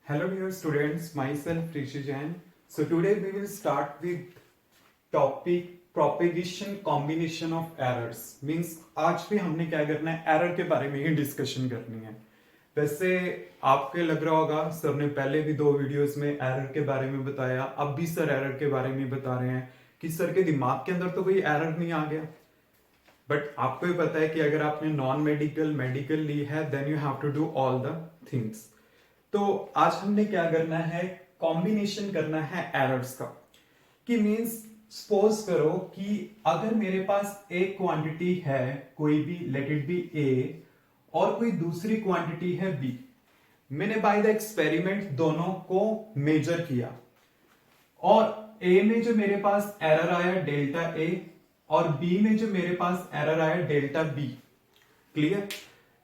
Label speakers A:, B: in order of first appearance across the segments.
A: Hello dear students, myself Rishi Jain. So today we will start with topic propagation combination of errors. Means आज भी हमने क्या करना है, एरर के बारे में ही डिस्कशन करनी है. वैसे आपके लग रहा होगा सर ने पहले भी 2 वीडियोस में एरर के बारे में बताया, अब भी सर एरर के बारे में बता रहे हैं कि सर के दिमाग के अंदर तो कोई एरर नहीं आ गया. बट आपको भी पता है कि अगर आपने नॉन मेडिकल मेडिकल ली है then you have to do all the things. तो आज हमने क्या करना है, कॉम्बिनेशन करना है एरर्स का. कि मींस सपोज करो कि अगर मेरे पास एक क्वांटिटी है कोई भी, लेट इट बी ए, और कोई दूसरी क्वांटिटी है बी. मैंने बाय द एक्सपेरिमेंट दोनों को मेजर किया और ए में जो मेरे पास एरर आया डेल्टा ए और बी में जो मेरे पास एरर आया डेल्टा बी. क्लियर?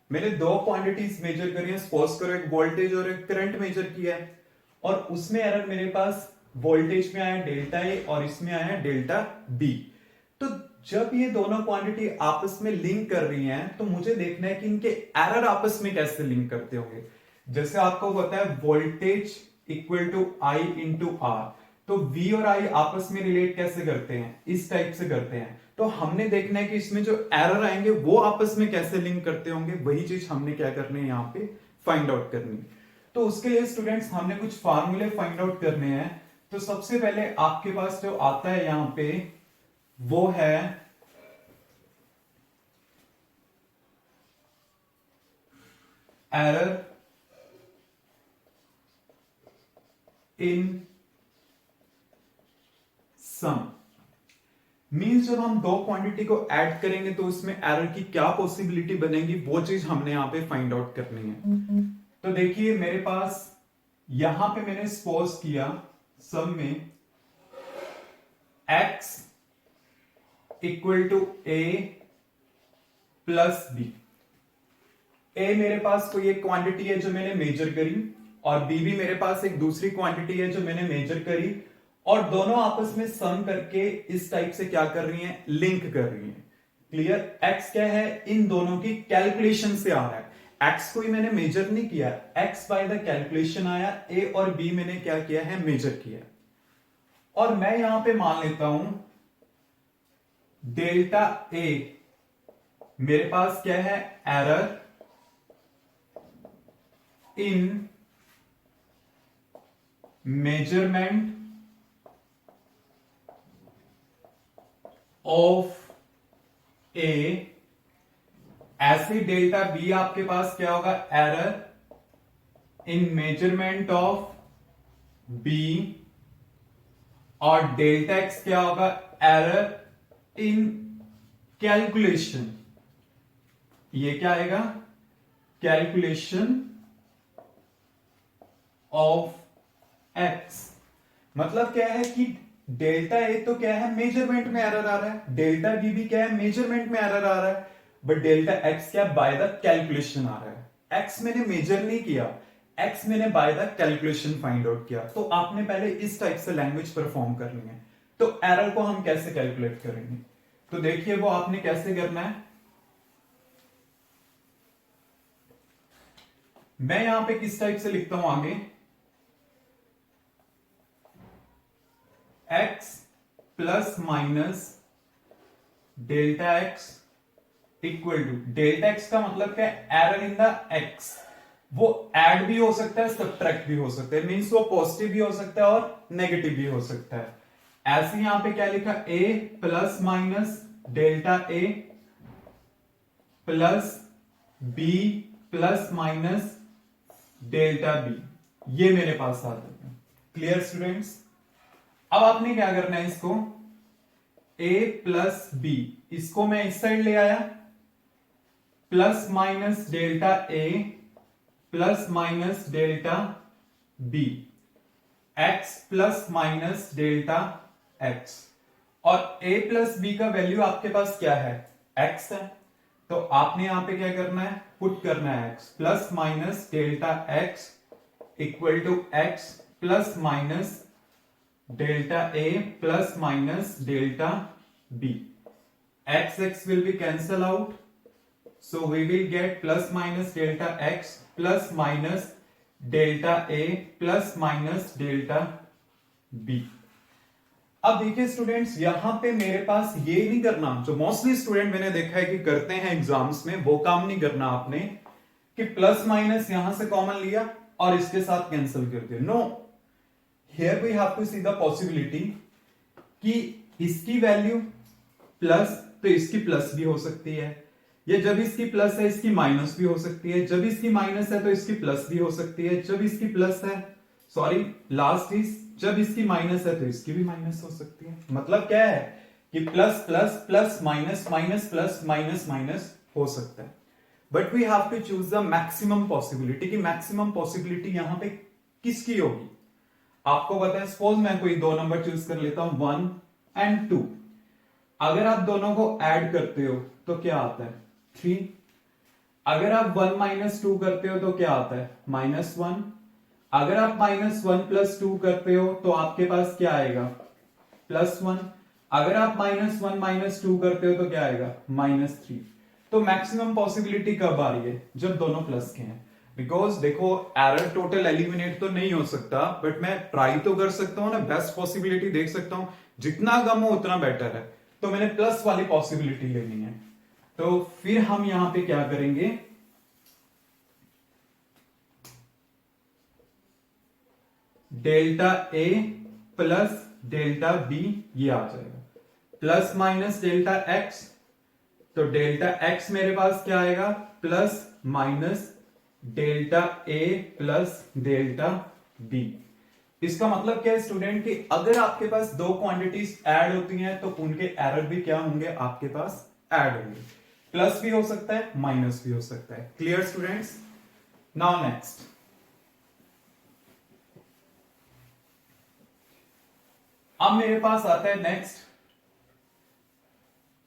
A: मैंने 2 क्वांटिटीज मेजर करी है. सपोज करो एक वोल्टेज और एक करंट मेजर किया है और उसमें एरर मेरे पास वोल्टेज में आया डेल्टा ए और इसमें आया डेल्टा बी. तो जब ये दोनों क्वांटिटी आपस में लिंक कर रही हैं तो मुझे देखना है कि इनके एरर आपस में कैसे लिंक करते होंगे. जैसे आपको पता है voltage equal to I into R, तो V और I आपस में रिलेट कैसे करते हैं, इस टाइप से करते हैं. तो हमने देखना है कि इसमें जो एरर आएंगे वो आपस में कैसे लिंक करते होंगे. वही चीज हमने क्या करनी है, यहाँ पे फाइंड आउट करनी. तो उसके लिए स्टूडेंट्स हमने कुछ फार्मूले फाइंड आउट करने हैं. तो सबसे पहले आपके पास जो आता है यहाँ पे वो है एरर इन सम. मींस जब हम 2 क्वांटिटी को ऐड करेंगे तो उसमें एरर की क्या पॉसिबिलिटी बनेगी, वो चीज हमने यहां पे फाइंड आउट करनी है. तो देखिए मेरे पास यहां पे मैंने सपोज किया सम में x equal to A plus B. A मेरे पास कोई एक क्वांटिटी है जो मैंने मेजर करी और बी भी मेरे पास एक दूसरी क्वांटिटी है जो मैंने मेजर करी और दोनों आपस में सम करके इस टाइप से क्या कर रही हैं, लिंक कर रही हैं. क्लियर? x क्या है, इन दोनों की कैलकुलेशन से आ रहा है. x को ही मैंने मेजर नहीं किया, x बाय द कैलकुलेशन आया, a और b मैंने क्या किया है, मेजर किया. और मैं यहां पे मान लेता हूं डेल्टा a मेरे पास क्या है, error in measurement of A. ऐसे डेल्टा बी आपके पास क्या होगा, error in measurement of B. और डेल्टा एक्स क्या होगा, एरर इन कैलकुलेशन. ये क्या आएगा, कैलकुलेशन ऑफ एक्स. मतलब क्या है कि डेल्टा ए तो क्या है, मेजरमेंट में एरर आ रहा है, डेल्टा बी भी क्या है, मेजरमेंट में एरर आ रहा है. बट डेल्टा एक्स क्या, बाय द कैलकुलेशन आ रहा है. एक्स मैंने मेजर नहीं किया, एक्स मैंने by the calculation find out किया. तो आपने पहले इस टाइप से लैंग्वेज परफॉर्म करनी है. तो एरर को हम कैसे कैलकुलेट करेंगे, तो देखिए वो आपने कैसे करना है. मैं यहां पे किस टाइप से लिखता हूं आगे, x plus minus delta X equal to, delta X का मतलब क्या है, एरर इन द x. वो ऐड भी हो सकता है, सब्ट्रैक्ट भी हो सकता है, मींस वो पॉजिटिव भी हो सकता है और नेगेटिव भी हो सकता है. ऐसे यहां पे क्या लिखा, a plus minus delta a plus b plus minus delta b. ये मेरे पास आ जाता है. Clear students? अब आपने क्या करना है, इसको a प्लस बी, इसको मैं इस साइड ले आया, plus minus delta a plus minus delta b, x plus minus delta x. और a प्लस b का वैल्यू आपके पास क्या है, x है. तो आपने यहां पे क्या करना है, पुट करना है x plus minus delta x equal to x plus minus delta a plus minus delta b. X will be cancel out, so we will get plus minus delta x plus minus delta A plus minus delta B. अब देखिए students, यहां पे मेरे पास ये नहीं करना, जो mostly student मैंने देखा है कि करते हैं एग्जाम्स में, वो काम नहीं करना आपने कि प्लस माइनस यहां से कॉमन लिया और इसके साथ कैंसिल कर दिया। No, here we have to see the possibility कि इसकी वैल्यू प्लस तो इसकी प्लस भी हो सकती है, या जब इसकी प्लस है इसकी माइनस भी हो सकती है, जब इसकी माइनस है तो इसकी प्लस भी हो सकती है, जब इसकी प्लस है, सॉरी लास्ट इज, जब इसकी माइनस है तो इसकी भी माइनस हो सकती है। मतलब क्या है कि plus plus plus minus minus plus minus minus हो सकता है। But we have to choose the maximum possibility, कि मैक्सिमम पॉसिबिलिटी यहां पे किसकी होगी। आपको पता है, सपोज मैं कोई दो नंबर चूज कर लेता हूं 1 एंड 2। अगर आप दोनों को ऐड करते हो तो क्या आता है 3। अगर आप 1 माइनस 2 करते हो तो क्या आता है -1। अगर आप -1 प्लस 2 करते हो तो आपके पास क्या आएगा +1। अगर आप -1 माइनस 2 करते हो तो क्या आएगा -3। तो मैक्सिमम पॉसिबिलिटी कब आ रही है, जब दोनों प्लस के हैं। बिकॉज देखो, एरर टोटल एलिमिनेट तो नहीं हो सकता, बट मैं ट्राई तो कर सकता हूं ना, बेस्ट पॉसिबिलिटी देख सकता हूं, जितना कम हो उतना बेटर है। तो मैंने प्लस वाली पॉसिबिलिटी लेनी है। तो फिर हम यहां पे क्या करेंगे, delta A plus delta B, ये आ जाएगा प्लस माइनस डेल्टा एक्स। तो डेल्टा एक्स मेरे पास क्या आएगा प्लस माइनस डेल्टा ए प्लस डेल्टा बी। इसका मतलब क्या है स्टूडेंट, कि अगर आपके पास दो क्वांटिटीज ऐड होती हैं तो उनके एरर भी क्या होंगे, आपके पास ऐड होंगे। प्लस भी हो सकता है, माइनस भी हो सकता है। Clear students. नाउ नेक्स्ट, अब मेरे पास आता है next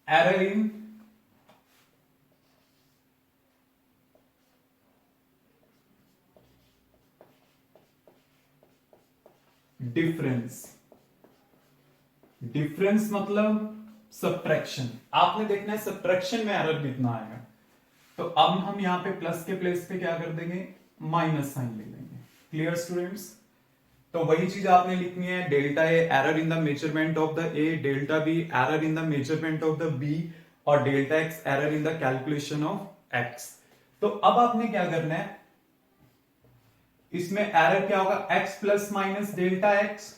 A: error in difference. Difference मतलब सब्ट्रैक्शन। आपने देखना है सब्ट्रैक्शन में एरर कितना आएगा। तो अब हम यहां पे प्लस के प्लेस पे क्या कर देंगे, माइनस साइन ले लेंगे। Clear students. तो वही चीज आपने लिखनी है, delta A error in the measurement of the A, delta B error in the measurement of the B, और delta X error in the calculation of X. तो अब आपने क्या करना है, इसमें एरर क्या होगा x plus minus delta X,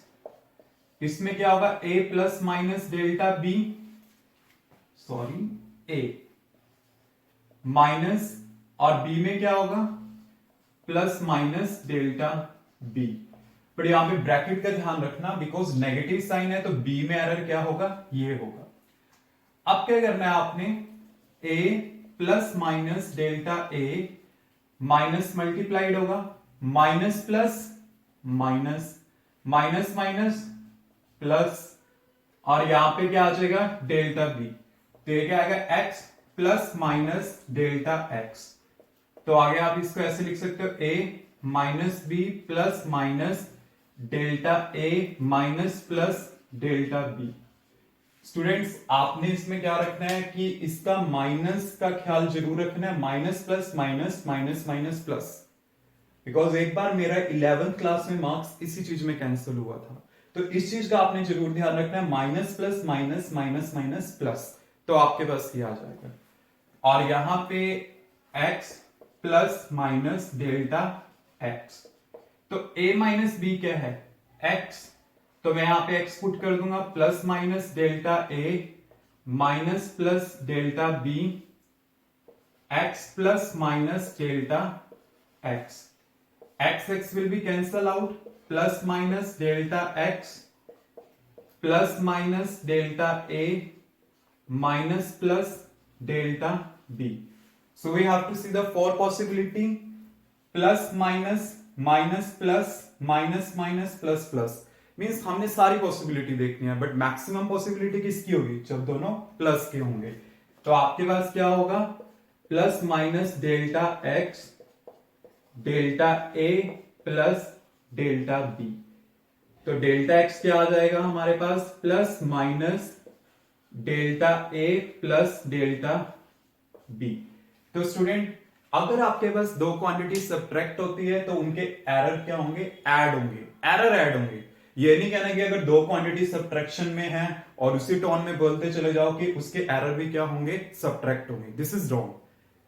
A: इसमें क्या होगा a plus minus delta B, sorry a minus, और b में क्या होगा प्लस माइनस डेल्टा b। पर यहां पे ब्रैकेट का ध्यान रखना, बिकॉज नेगेटिव साइन है तो b में एरर क्या होगा, ये होगा। अब क्या करना है आपने, a plus minus delta a minus multiplied होगा, minus plus minus, minus minus plus, और यहां पे क्या आ जाएगा डेल्टा बी। तो ये क्या आएगा x plus minus delta x। तो आगे आप इसको ऐसे लिख सकते हो a minus B plus minus delta a minus plus delta B. Students, आपने इसमें क्या रखना है कि इसका माइनस का ख्याल जरूर रखना है, minus plus minus minus minus plus. Because एक बार मेरा 11th क्लास में मार्क्स इसी चीज में कैंसिल हुआ था, तो इस चीज का आपने जरूर ध्यान रखना है, minus plus minus minus minus plus, तो आपके पास ये आ जाएगा। और यहां पे x plus minus delta x, तो a माइनस बी क्या है x, तो मैं यहां पे x पुट कर दूंगा, plus minus delta a minus plus delta b, x plus minus delta x, x will be cancel out, plus minus delta x plus minus delta a minus plus delta b. So we have to see the four possibility, plus minus minus plus minus minus plus plus, means हमने सारी possibility देखनी है, but maximum possibility किसकी होगी, जब दोनों plus के होंगे। तो आपके पास क्या होगा, plus minus delta x delta ए प्लस डेल्टा बी। तो डेल्टा एक्स क्या आ जाएगा हमारे पास, प्लस माइनस डेल्टा ए प्लस डेल्टा बी। तो स्टूडेंट अगर आपके पास दो क्वांटिटी सब्ट्रैक्ट होती है तो उनके एरर क्या होंगे, ऐड होंगे, एरर ऐड होंगे। ये नहीं कहना कि अगर दो क्वांटिटी सब्ट्रैक्शन में है और उसी टोन में बोलते चले जाओ कि उसके एरर भी क्या होंगे, सब्ट्रैक्ट होंगे। This is wrong.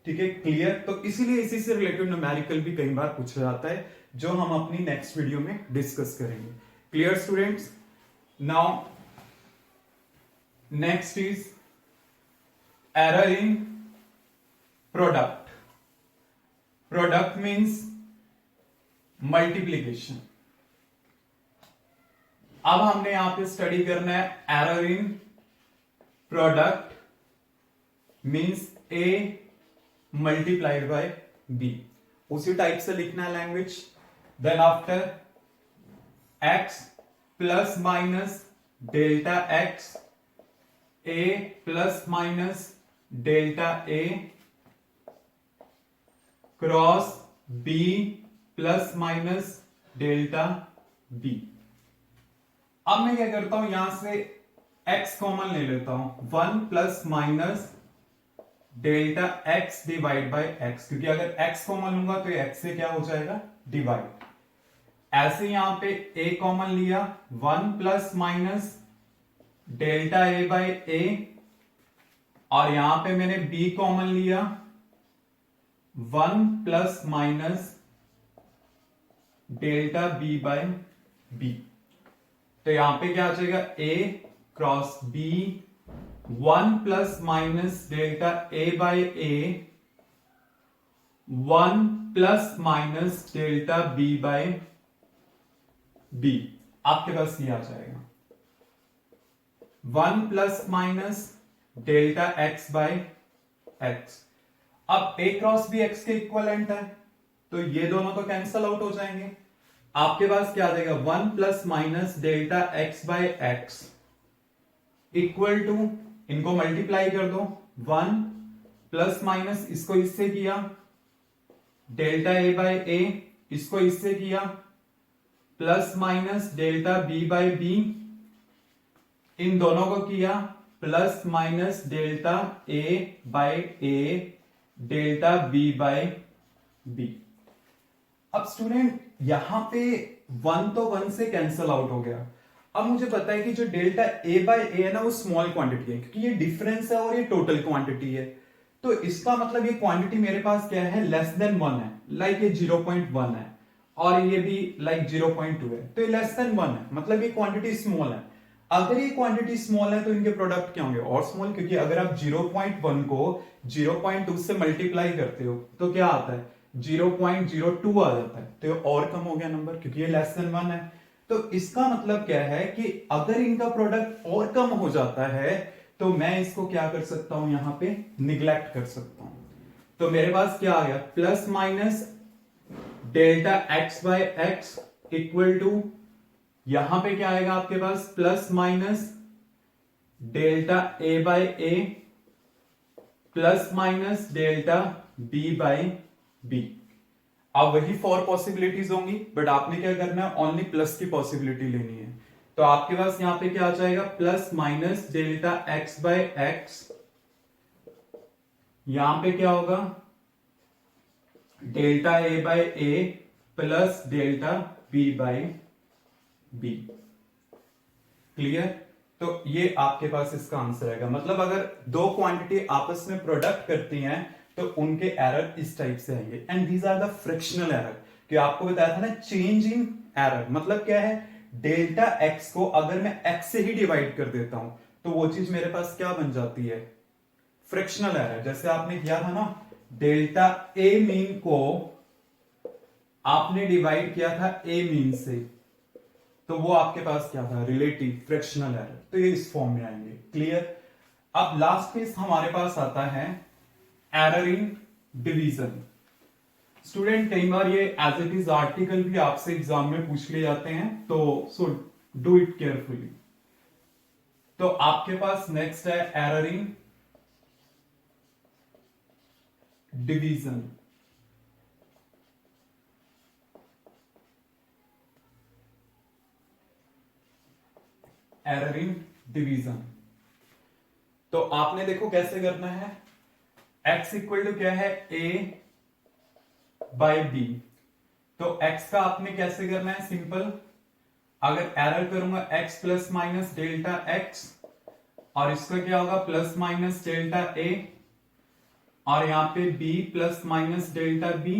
A: ठीक है, क्लियर। तो इसीलिए इसी से रिलेटेड न्यूमेरिकल भी कई बार पूछा जाता है, जो हम अपनी नेक्स्ट वीडियो में डिस्कस करेंगे। Clear students. Now next is error in product. Product means multiplication. अब हमने यहां पे स्टडी करना है error in product means a multiplied by b. उसी टाइप से लिखना है language. Then after x plus minus delta x, a plus minus delta a cross b plus minus delta B. अब मैं क्या करता हूं, यहां से x कॉमन ले लेता हूं, 1 plus minus delta x divide by x, क्योंकि अगर x कॉमन लूंगा तो x से क्या हो जाएगा, डिवाइड। ऐसे यहां पे a कॉमन लिया, 1 plus minus delta a by a, और यहां पे मैंने b कॉमन लिया, 1 plus minus delta B by B. तो यहां पे क्या आ जाएगा, a cross b, 1 plus minus delta a by a, 1 plus minus delta b by b। आपके पास ये आ जाएगा 1 plus minus delta x by x। अब a क्रॉस b x के इक्वलेंट है, तो ये दोनों तो कैंसल आउट हो जाएंगे। आपके पास क्या आ जाएगा, 1 plus minus delta x by x equal to, इनको मल्टीप्लाई कर दो, 1 प्लस माइनस इसको इससे किया, डेल्टा a बाय a, इसको इससे किया, plus minus delta b by b, इन दोनों को किया, plus minus delta a by a delta b by b। अब स्टूडेंट यहां पे 1 तो 1 से कैंसल आउट हो गया। अब मुझे पता है कि जो डेल्टा a बाय a है ना, वो स्मॉल क्वांटिटी है, क्योंकि ये डिफरेंस है और ये टोटल क्वांटिटी है। तो इसका मतलब ये क्वांटिटी मेरे पास क्या है, लेस देन 1 है, लाइक ये 0.1 है, और ये भी लाइक 0.2 है, तो ये लेस देन 1 है, मतलब ये क्वांटिटी स्मॉल है। अगर ये क्वांटिटी स्मॉल है तो इनके प्रोडक्ट क्या होंगे, और स्मॉल, क्योंकि अगर आप 0.1 को 0.2 से मल्टीप्लाई करते हो तो क्या आता है, 0.02 आ जाता है, तो ये और कम हो गया नंबर, क्योंकि ये लेस देन 1 है। तो इसका मतलब क्या है कि अगर इनका प्रोडक्ट और कम हो जाता है तो मैं इसको क्या कर सकता हूं, यहां पे निग्लेक्ट कर सकता हूं। तो मेरे पास क्या आ गया, plus minus delta x by x equal to, यहां पे क्या आएगा आपके पास, plus minus delta a by a plus minus delta B by b. अब वही 4 पॉसिबिलिटीज होंगी, बट आपने क्या करना है, ओनली प्लस की पॉसिबिलिटी लेनी है। तो आपके पास यहां पे क्या आ जाएगा, plus minus delta x by x, यहां पे क्या होगा, delta a by a plus delta B by b. Clear. तो ये आपके पास इसका आंसर आएगा। मतलब अगर दो क्वांटिटी आपस में प्रोडक्ट करती हैं तो उनके एरर इस टाइप से आएंगे, and these are the frictional error. कि आपको बताया था ना, चेंज इन एरर मतलब क्या है, डेल्टा एक्स को अगर मैं एक्स से ही डिवाइड कर देता हूं तो वो चीज मेरे पास क्या बन जाती है, फ्रिक्शनल एरर। जैसे आपने किया था ना, डेल्टा ए मीन को आपने डिवाइड किया था ए मीन से, तो वो आपके पास क्या था, रिलेटिव फ्रिक्शनल एरर। तो ये इस फॉर्म में आएंगे। क्लियर। अब लास्ट पेज हमारे पास आता है एरर इन डिवीजन। स्टूडेंट कई बार ये एज इट इज आर्टिकल भी आपसे एग्जाम में पूछ लिए जाते हैं, तो सो डू इट केयरफुली। तो आपके पास नेक्स्ट है error in division. Error in division तो आपने देखो कैसे करना है, x इक्वल टू क्या है, a बाय बी। तो x का आपने कैसे करना है, सिंपल, अगर एरर करूंगा x plus minus delta x, और इसका क्या होगा प्लस माइनस डेल्टा a, और यहां पे b plus minus delta b।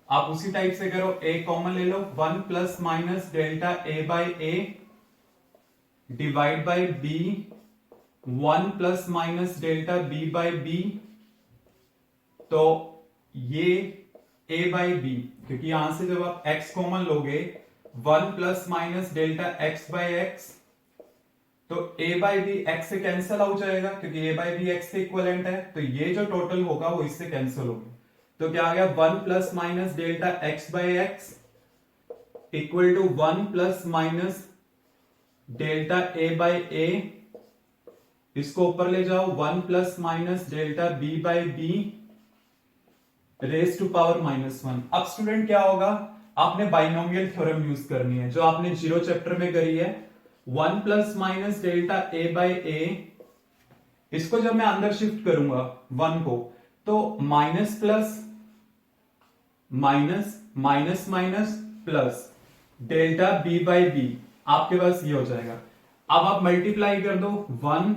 A: आप उसी टाइप से करो, a कॉमन ले लो, 1 plus minus delta a by a divide by b, 1 plus minus delta b by b। तो ये a बाई b, क्योंकि यहां से जब आप x कॉमन लोगे 1 plus minus delta x by x, तो a बाई बी x से कैंसिल हो जाएगा क्योंकि a बाई बी x के इक्वलेंट है। तो ये जो टोटल होगा वो इससे कैंसिल होगा। तो क्या आ गया 1 plus minus delta x by x equal to 1 plus minus delta a by a। इसको ऊपर ले जाओ, 1 plus minus delta b by b raise to power -1। अब स्टूडेंट क्या होगा, आपने बाइनोमियल थ्योरम यूज करनी है जो आपने जीरो चैप्टर में करी है। 1 plus minus delta a by a, इसको जब मैं अंदर शिफ्ट करूंगा 1 को, तो minus plus minus minus minus plus delta b by b, आपके पास ये हो जाएगा। अब आप मल्टीप्लाई कर दो, 1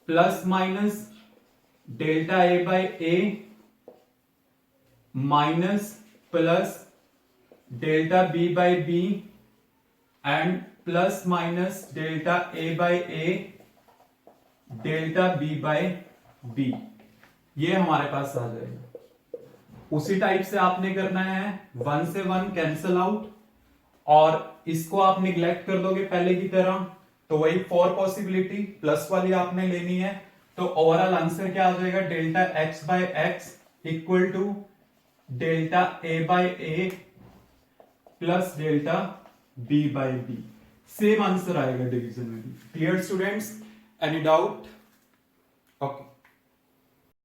A: plus minus delta a by a minus plus delta b by b and plus minus delta a by a delta b by b, ये हमारे पास आ जाएगा। उसी टाइप से आपने करना है, 1 से 1 कैंसल आउट, और इसको आप निग्लेक्ट कर दोगे पहले की तरह, तो वही 4 पॉसिबिलिटी प्लस वाली आपने लेनी है। तो ओवरऑल आंसर क्या आ जाएगा, delta x by x equal to delta a by a plus delta b by b। Same answer आएगा डिवीजन में भी। Clear students, any doubt? Okay.